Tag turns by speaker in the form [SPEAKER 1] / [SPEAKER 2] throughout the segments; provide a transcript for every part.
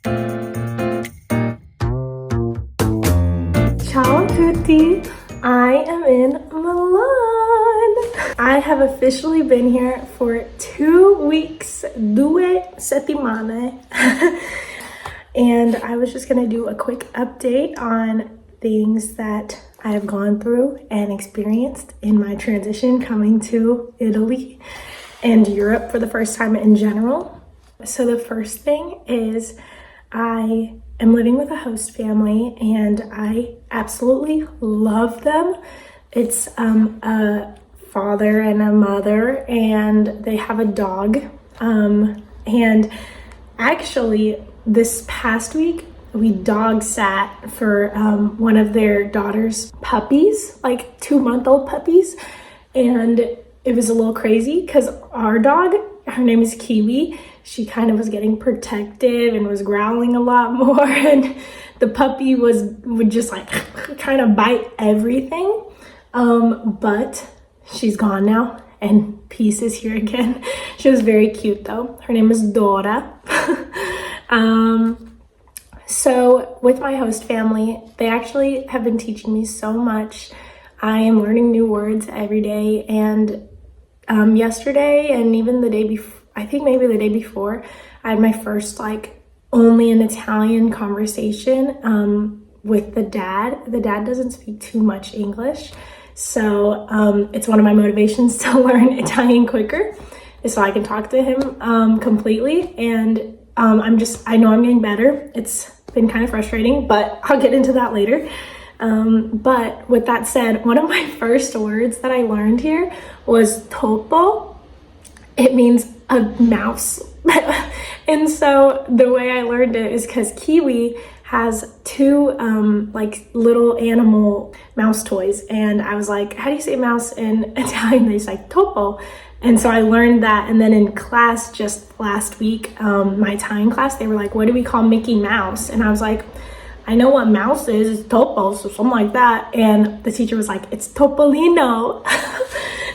[SPEAKER 1] Ciao a tutti! I am in Milan! I have officially been here for 2 weeks, 2 settimane. And I was just gonna do a quick update on things that I have gone through and experienced in my transition coming to Italy and Europe for the first time in general. So the first thing is I am living with a host family and I absolutely love them. It's a father and a mother and they have a dog. And actually this past week we dog sat for one of their daughter's puppies, like 2-month-old puppies. And it was a little crazy because our dog, her name is Kiwi, she kind of was getting protective and was growling a lot more, and the puppy would just like trying to bite everything. But she's gone now and peace is here again. She was very cute though. Her name is Dora. So with my host family, they actually have been teaching me so much. I am learning new words every day, and yesterday and even the day before, I think maybe the day before, I had my first like only an Italian conversation with the dad. The dad doesn't speak too much English, so it's one of my motivations to learn Italian quicker, so I can talk to him completely. And I know I'm getting better. It's been kind of frustrating, but I'll get into that later. But with that said, one of my first words that I learned here was topo. It means a mouse. And so the way I learned it is because Kiwi has 2 like little animal mouse toys, and I was like, how do you say mouse in Italian? They say topo. And so I learned that. And then in class just last week, my Italian class, they were like, what do we call Mickey Mouse? And I was like, I know what mouse is, it's topo, so something like that. And the teacher was like, it's topolino.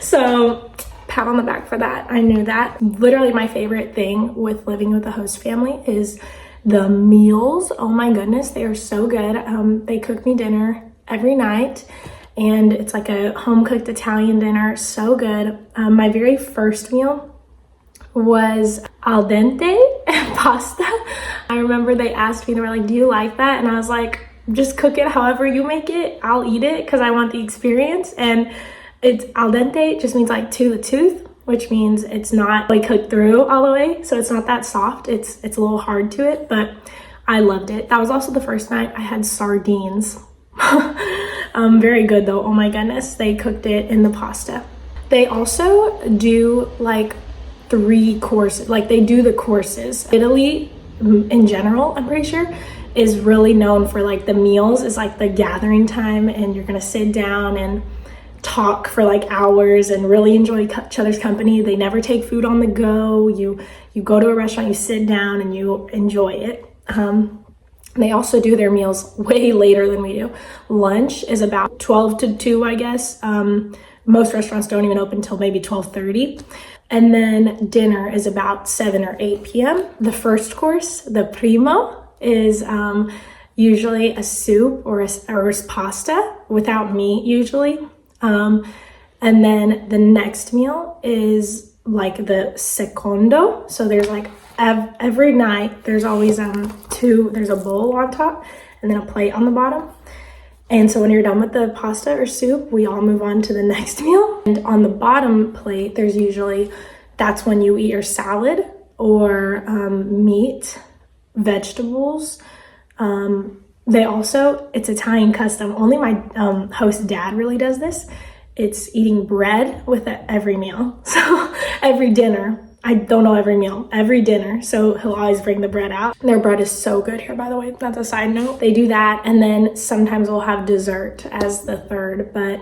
[SPEAKER 1] So pat on the back for that. I knew that. Literally my favorite thing with living with a host family is the meals. Oh my goodness, they are so good. They cook me dinner every night, and it's like a home-cooked Italian dinner, so good. My very first meal was al dente pasta. I remember they asked me, they were like, do you like that? And I was like, just cook it however you make it, I'll eat it because I want the experience. And it's al dente, just means like to the tooth, which means it's not like cooked through all the way, so it's not that soft. It's a little hard to it, but I loved it. That was also the first night I had sardines. Very good though. Oh my goodness, they cooked it in the pasta. They also do like 3 courses, like they do the courses. Italy in general, I'm pretty sure, is really known for like the meals is like the gathering time, and you're gonna sit down and talk for like hours and really enjoy each other's company. They never take food on the go. You go to a restaurant, you sit down and you enjoy it. They also do their meals way later than we do. Lunch is about 12 to 2, I guess. Most restaurants don't even open until maybe 12:30. And then dinner is about 7 or 8 p.m. The first course, the primo, is usually a soup or a pasta without meat usually. And then the next meal is like the secondo. So there's like every night there's always there's a bowl on top and then a plate on the bottom. And so when you're done with the pasta or soup, we all move on to the next meal. And on the bottom plate, there's usually, that's when you eat your salad or meat, vegetables. They also, it's Italian custom, only my host dad really does this. It's eating bread with every meal. So every dinner, I don't know every meal, every dinner. So he'll always bring the bread out. Their bread is so good here, by the way, that's a side note. They do that, and then sometimes we'll have dessert as the third, but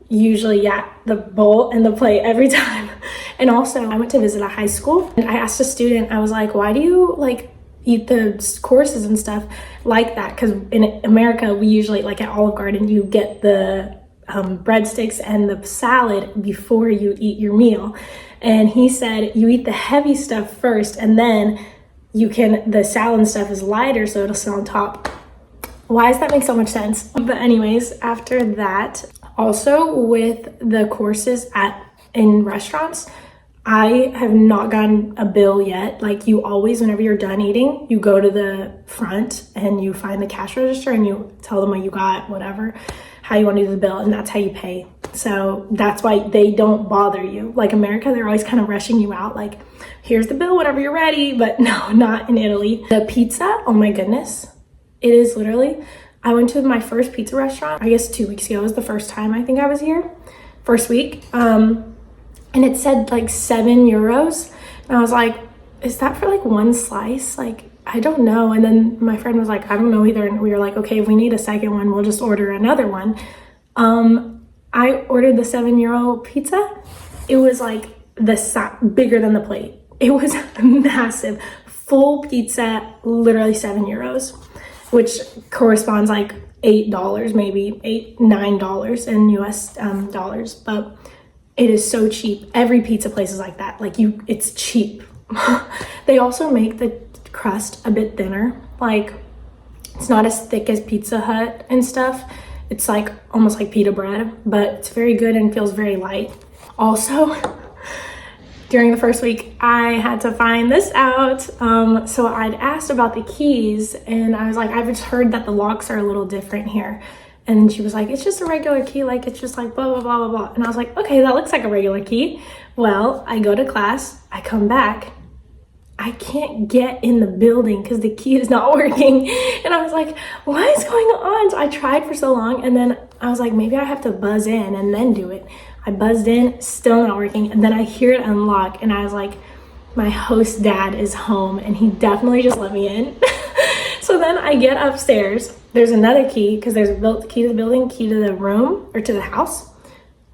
[SPEAKER 1] usually, yeah, the bowl and the plate every time. And also, I went to visit a high school, and I asked a student, I was like, why do you like eat the courses and stuff like that? Because in America, we usually, like at Olive Garden, you get the breadsticks and the salad before you eat your meal. And he said, you eat the heavy stuff first, and then the salad and stuff is lighter, so it'll sit on top. Why does that make so much sense? But anyways, after that, also with the courses in restaurants, I have not gotten a bill yet. Like, you always, whenever you're done eating, you go to the front and you find the cash register and you tell them what you got, whatever, how you want to do the bill, and that's how you pay. So that's why they don't bother you. Like America, they're always kind of rushing you out, like, here's the bill whenever you're ready. But no, not in Italy. The pizza, oh my goodness. It is literally, I went to my first pizza restaurant, I guess 2 weeks ago. It was the first time I think I was here, first week. And it said like €7. And I was like, is that for like one slice? Like, I don't know. And then my friend was like, I don't know either. And we were like, okay, if we need a second one, we'll just order another one. I ordered the €7 pizza. It was like bigger than the plate. It was massive. Full pizza, literally €7, which corresponds like $8, maybe $9 in US dollars. But it is so cheap. Every pizza place is like that. Like, it's cheap. They also make the crust a bit thinner. Like, it's not as thick as Pizza Hut and stuff. It's like almost like pita bread, but it's very good and feels very light. Also, during the first week, I had to find this out. So I'd asked about the keys, and I was like, I've just heard that the locks are a little different here. And she was like, it's just a regular key, like, it's just like blah, blah, blah, blah, blah. And I was like, okay, that looks like a regular key. Well, I go to class, I come back, I can't get in the building because the key is not working. And I was like, what is going on? So I tried for so long, and then I was like, maybe I have to buzz in and then do it. I buzzed in, still not working. And then I hear it unlock, and I was like, my host dad is home, and he definitely just let me in. So then I get upstairs. There's another key, because there's a key to the building, key to the room, or to the house,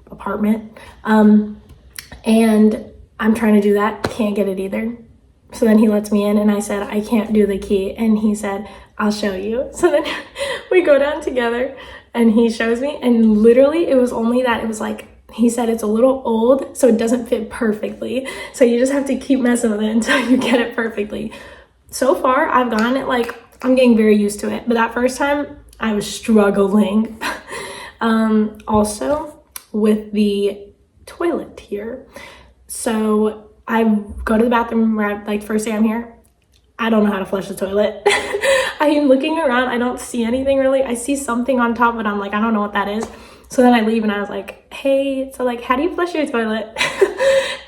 [SPEAKER 1] apartment. And I'm trying to do that, can't get it either. So then he lets me in, and I said, I can't do the key. And he said, I'll show you. So then we go down together, and he shows me, and literally it was only that, it was like, he said it's a little old, so it doesn't fit perfectly. So you just have to keep messing with it until you get it perfectly. So far, I've gotten it, like, I'm getting very used to it. But that first time, I was struggling. Also, with the toilet here. So I go to the bathroom right, like, first day I'm here. I don't know how to flush the toilet. I am looking around. I don't see anything really. I see something on top, but I'm like, I don't know what that is. So then I leave, and I was like, hey, so like, how do you flush your toilet?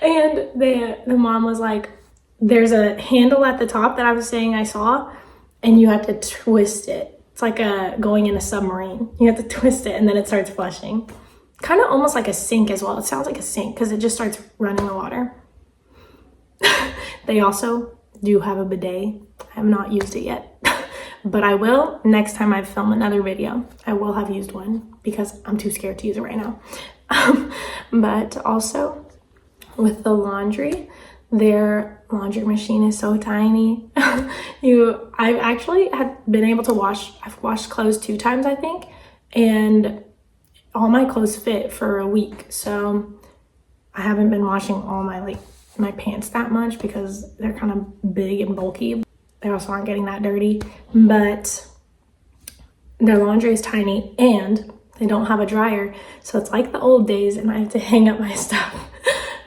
[SPEAKER 1] And the mom was like, there's a handle at the top that I was saying I saw, and you have to twist it. It's like going in a submarine. You have to twist it, and then it starts flushing. Kind of almost like a sink as well. It sounds like a sink because it just starts running the water. They also do have a bidet. I have not used it yet. But I will next time I film another video. I will have used one because I'm too scared to use it right now. But also with the laundry, their laundry machine is so tiny. I actually have been able to I've washed clothes 2 times, I think, and all my clothes fit for a week. So I haven't been washing all my pants that much because they're kind of big and bulky. They also aren't getting that dirty, but their laundry is tiny and they don't have a dryer. So it's like the old days and I have to hang up my stuff.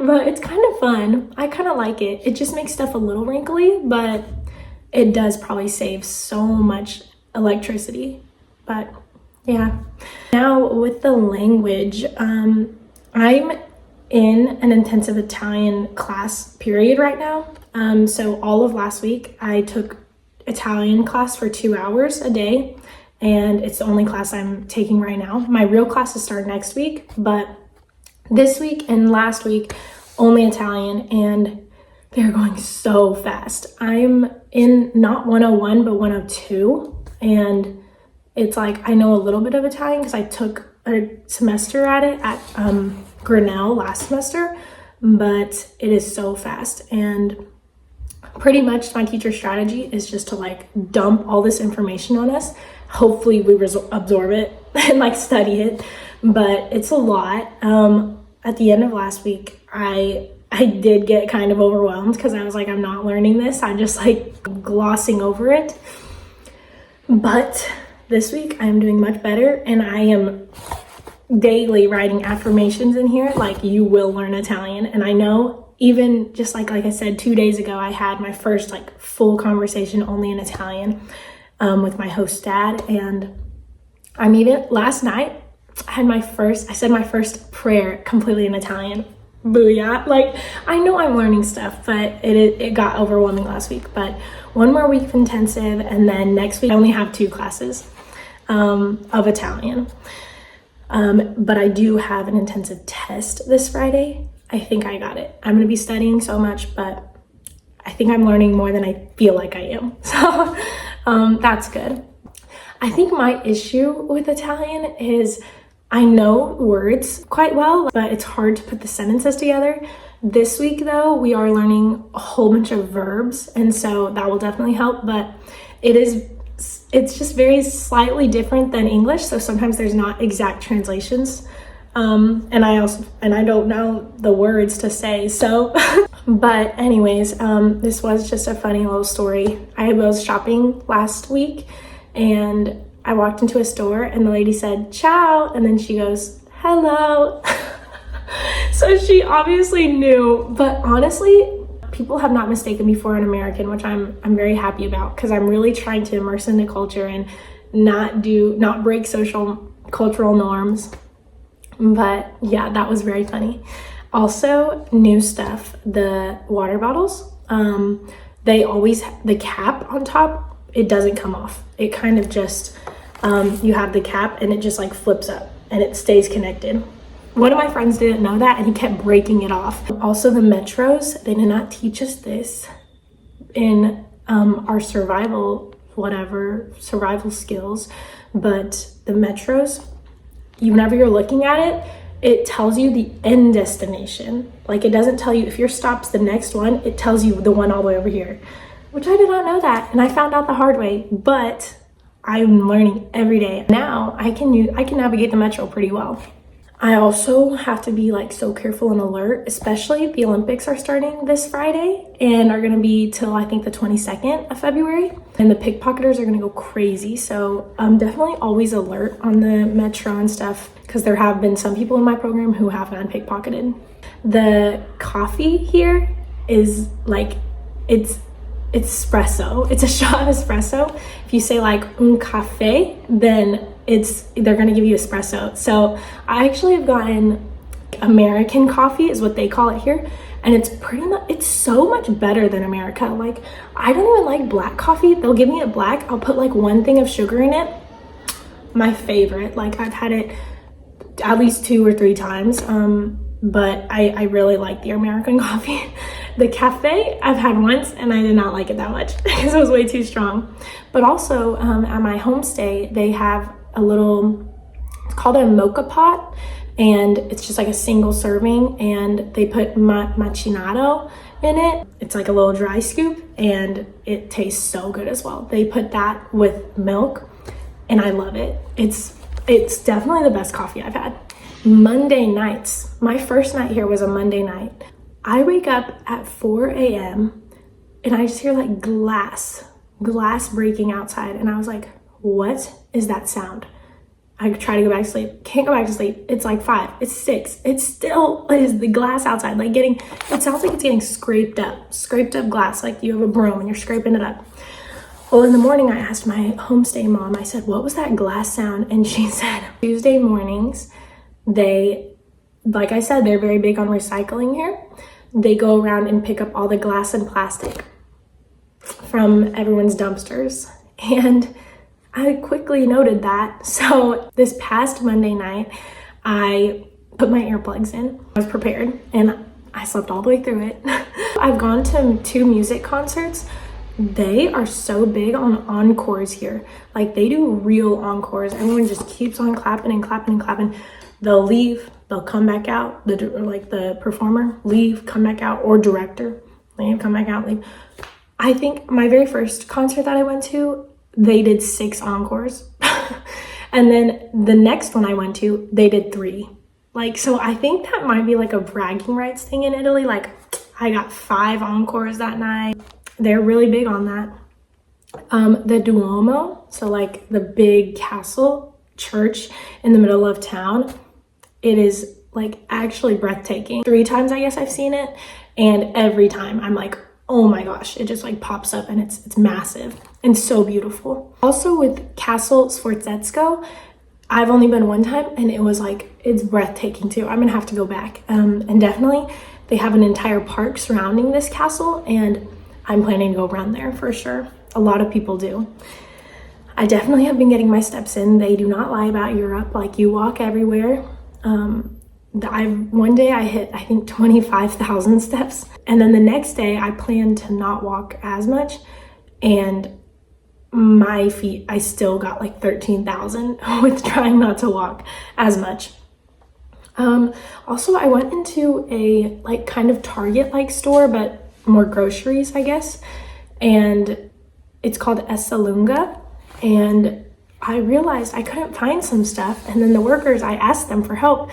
[SPEAKER 1] But it's kind of fun. I kind of like it. It just makes stuff a little wrinkly, but it does probably save so much electricity. But yeah. Now with the language, I'm in an intensive Italian class period right now. So all of last week I took Italian class for 2 hours a day, and it's the only class I'm taking right now. My real classes start next week, but this week and last week only Italian, and they're going so fast. I'm in not 101 but 102, and it's like I know a little bit of Italian because I took a semester at it at Grinnell last semester, but it is so fast. And pretty much my teacher's strategy is just to like dump all this information on us. Hopefully we absorb it and like study it, but it's a lot. At the end of last week, I I did get kind of overwhelmed because I was like, I'm not learning this. I'm just like glossing over it. But this week I'm doing much better, and I am daily writing affirmations in here like you will learn Italian. And I know, even just like I said 2 days ago, I had my first like full conversation only in Italian with my host dad. And I'm even last night I said my first prayer completely in Italian. Booyah. Like, I know I'm learning stuff, but it got overwhelming last week. But one more week of intensive, and then next week I only have 2 classes of Italian. But I do have an intensive test this Friday. I think I got it. I'm going to be studying so much, but I think I'm learning more than I feel like I am. So that's good. I think my issue with Italian is I know words quite well, but it's hard to put the sentences together. This week, though, we are learning a whole bunch of verbs, and so that will definitely help, but it's just very slightly different than English, so sometimes there's not exact translations. And I don't know the words to say, so. But anyways, this was just a funny little story. I was shopping last week, and I walked into a store, and the lady said, ciao, and then she goes, hello. So she obviously knew, but honestly, people have not mistaken me for an American, which I'm very happy about, because I'm really trying to immerse in the culture and not break social cultural norms. But yeah, that was very funny. Also, new stuff, the water bottles, they always the cap on top, it doesn't come off. It kind of just you have the cap and it just like flips up and it stays connected. One of my friends didn't know that, and he kept breaking it off. Also, the metros, they did not teach us this in our survival skills, but the metros, whenever you're looking at it, it tells you the end destination. Like, it doesn't tell you if your stop's the next one, it tells you the one all the way over here, which I did not know that, and I found out the hard way, but I'm learning every day. Now I can navigate the metro pretty well. I also have to be like so careful and alert, especially the Olympics are starting this Friday and are gonna be till I think the 22nd of February. And the pickpocketers are gonna go crazy. So I'm definitely always alert on the metro and stuff, because there have been some people in my program who have been pickpocketed. The coffee here is like, it's espresso. It's a shot of espresso. If you say like un caffè, then they're gonna give you espresso. So I actually have gotten American coffee is what they call it here, and it's so much better than America. Like, I don't even like black coffee. They'll give me it black. I'll put like 1 thing of sugar in it. My favorite. Like, I've had it at least 2 or 3 times. But I really like the American coffee. The cafe I've had once, and I did not like it that much because it was way too strong. But also at my homestay, they have it's called a mocha pot, and it's just like a single serving, and they put macinato in it. It's like a little dry scoop, and it tastes so good as well. They put that with milk, and I love it. It's definitely the best coffee I've had. Monday nights, my first night here was a Monday night. I wake up at 4 a.m. and I just hear like glass breaking outside, and I was like, what is that sound? I try to go back to sleep, can't go back to sleep. It's like 5, it's 6, it still is the glass outside, like it sounds like it's getting scraped up glass, like you have a broom and you're scraping it up. Well, in the morning I asked my homestay mom, I said, what was that glass sound? And she said, Tuesday mornings, like I said, they're very big on recycling here. They go around and pick up all the glass and plastic from everyone's dumpsters. And I quickly noted that. So this past Monday night, I put my earplugs in. I was prepared, and I slept all the way through it. I've gone to 2 music concerts. They are so big on encores here. Like, they do real encores. Everyone just keeps on clapping and clapping and clapping. They'll leave, they'll come back out, the performer, leave, come back out, or director, leave, come back out, leave. I think my very first concert that I went to, they did 6 encores. And then the next one I went to, they did 3. Like, so I think that might be like a bragging rights thing in Italy. Like, I got 5 encores that night. They're really big on that. The Duomo, so like the big castle church in the middle of town, it is like actually breathtaking. 3 times I guess I've seen it, and every time I'm like, oh my gosh, it just like pops up, and it's massive and so beautiful. Also with Castle Sforzesco, I've only been 1 time, and it was like, it's breathtaking too. I'm gonna have to go back. And definitely they have an entire park surrounding this castle, and I'm planning to go around there for sure. A lot of people do. I definitely have been getting my steps in. They do not lie about Europe. Like, you walk everywhere. One day I hit, I think, 25,000 steps. And then the next day I planned to not walk as much. And my feet, I still got like 13,000 with trying not to walk as much. Also, I went into a like kind of Target-like store, but more groceries, I guess. And it's called Esselunga. And I realized I couldn't find some stuff. And then the workers, I asked them for help.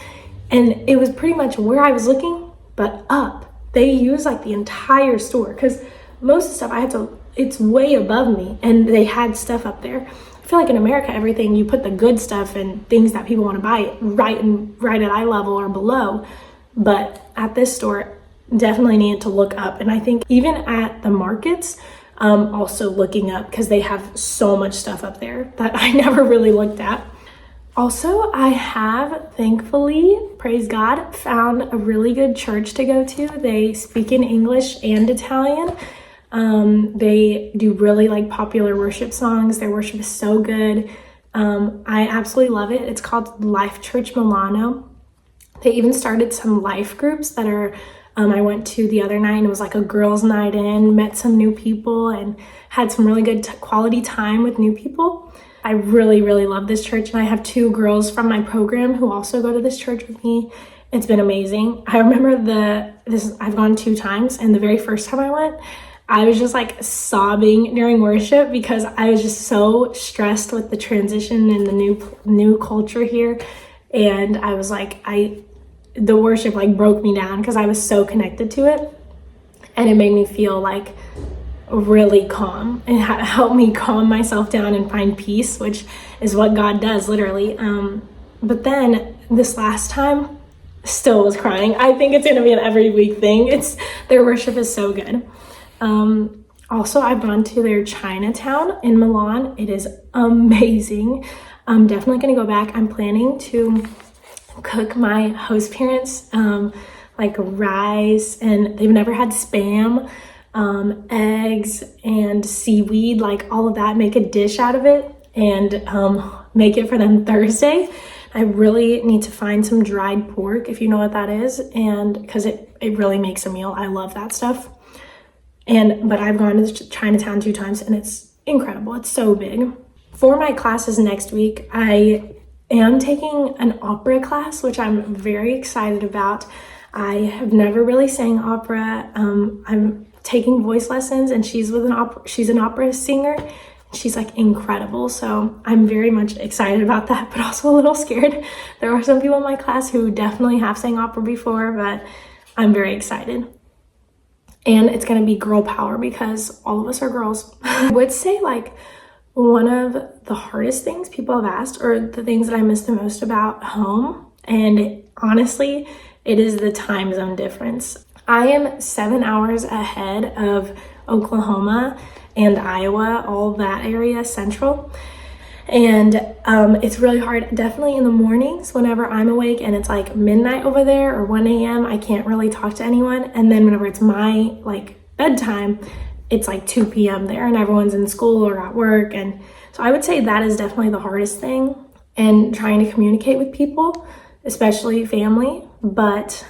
[SPEAKER 1] And it was pretty much where I was looking, but up. They use like the entire store, because most of the stuff it's way above me, and they had stuff up there. I feel like in America, everything, you put the good stuff and things that people want to buy right at eye level or below. But at this store, definitely needed to look up. And I think even at the markets, also looking up, because they have so much stuff up there that I never really looked at. Also, I have, thankfully, praise God, found a really good church to go to. They speak in English and Italian. They do really like popular worship songs. Their worship is so good. I absolutely love it. It's called Life Church Milano. They even started some life groups that are, I went to the other night, and it was like a girls' night in, met some new people, and had some really good quality time with new people. I really, really love this church, and I have 2 girls from my program who also go to this church with me. It's been amazing. I remember I've gone 2 times, and the very first time I went, I was just like sobbing during worship, because I was just so stressed with the transition and the new culture here. And I was like, the worship like broke me down, because I was so connected to it, and it made me feel like really calm, and helped me calm myself down and find peace, which is what God does, literally. But then this last time, still was crying. I think it's gonna be an every week thing. Their worship is so good. Also, I've gone to their Chinatown in Milan. It is amazing. I'm definitely gonna go back. I'm planning to cook my host parents like rice, and they've never had Spam, eggs and seaweed, like all of that, make a dish out of it, and make it for them Thursday. I really need to find some dried pork, if you know what that is, and because it really makes a meal. I love that stuff. But I've gone to Chinatown 2 times, and it's incredible. It's so big. For my classes next week, I am taking an opera class, which I'm very excited about. I have never really sang opera. I'm taking voice lessons, and she's an opera singer. She's like incredible. So I'm very much excited about that, but also a little scared. There are some people in my class who definitely have sang opera before, but I'm very excited. And it's gonna be girl power, because all of us are girls. I would say like one of the hardest things people have asked, or the things that I miss the most about home, and honestly, it is the time zone difference. I am 7 hours ahead of Oklahoma and Iowa, all that area, central. And it's really hard, definitely in the mornings whenever I'm awake and it's like midnight over there or 1 a.m. I can't really talk to anyone. And then whenever it's my like bedtime, it's like 2 p.m. there, and everyone's in school or at work. And so I would say that is definitely the hardest thing, and trying to communicate with people, especially family. But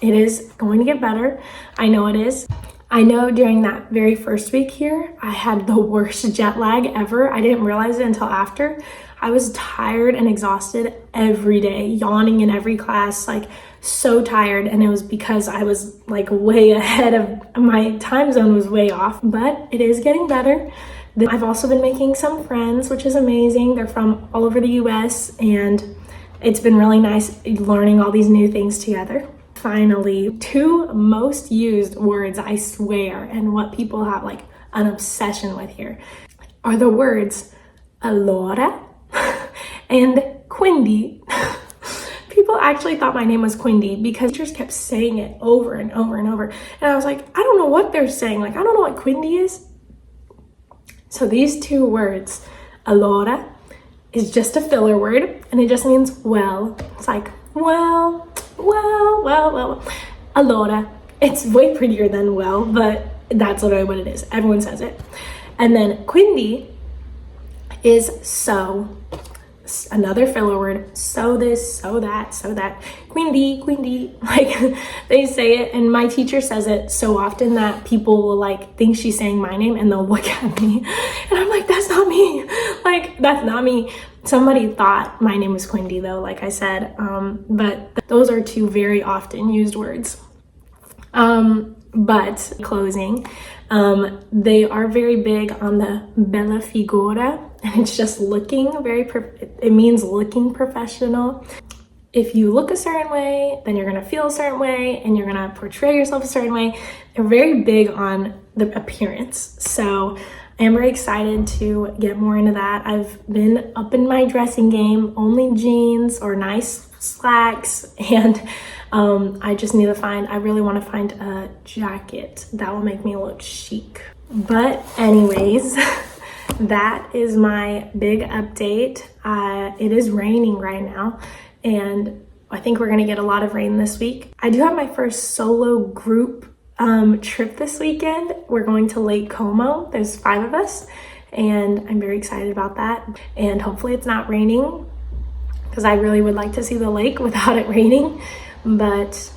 [SPEAKER 1] it is going to get better. I know it is. I know during that very first week here, I had the worst jet lag ever. I didn't realize it until after. I was tired and exhausted every day, yawning in every class, like so tired. And it was because I was like way ahead of my time zone, was way off, but it is getting better. I've also been making some friends, which is amazing. They're from all over the US, and it's been really nice learning all these new things together. Finally, 2 most used words, I swear, and what people have like an obsession with here are the words allora and quindi. People actually thought my name was Quindi because teachers kept saying it over and over and over. And I was like, I don't know what they're saying. Like, I don't know what Quindi is. So these 2 words, allora, is just a filler word, and it just means well. It's like, well. Allora. It's way prettier than well, but that's literally what it is. Everyone says it. And then quindi is so. Another filler word, so this, so that, so that. Quindi. Like, they say it, and my teacher says it so often that people will like think she's saying my name and they'll look at me and I'm like, that's not me. Like, that's not me. Somebody thought my name was Quindi though, like I said, but those are 2 very often used words. But closing, they are very big on the bella figura, and it's just looking it means looking professional. If you look a certain way, then you're gonna feel a certain way, and you're gonna portray yourself a certain way. They're very big on the appearance. So I am very excited to get more into that. I've been up in my dressing game, only jeans or nice slacks, and I just need to I really want to find a jacket that will make me look chic. But anyways, that is my big update. It is raining right now, and I think we're gonna get a lot of rain this week. I do have my first solo group trip this weekend. We're going to Lake Como. There's 5 of us, and I'm very excited about that. And hopefully it's not raining, because I really would like to see the lake without it raining. But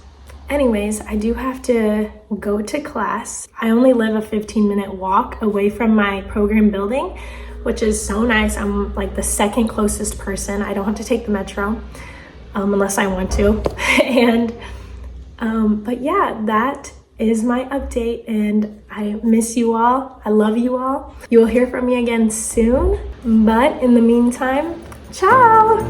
[SPEAKER 1] anyways, I do have to go to class. I only live a 15-minute walk away from my program building, which is so nice. I'm like the second closest person. I don't have to take the metro unless I want to. And but yeah, that is my update, and I miss you all. I love you all. You will hear from me again soon, but in the meantime, ciao.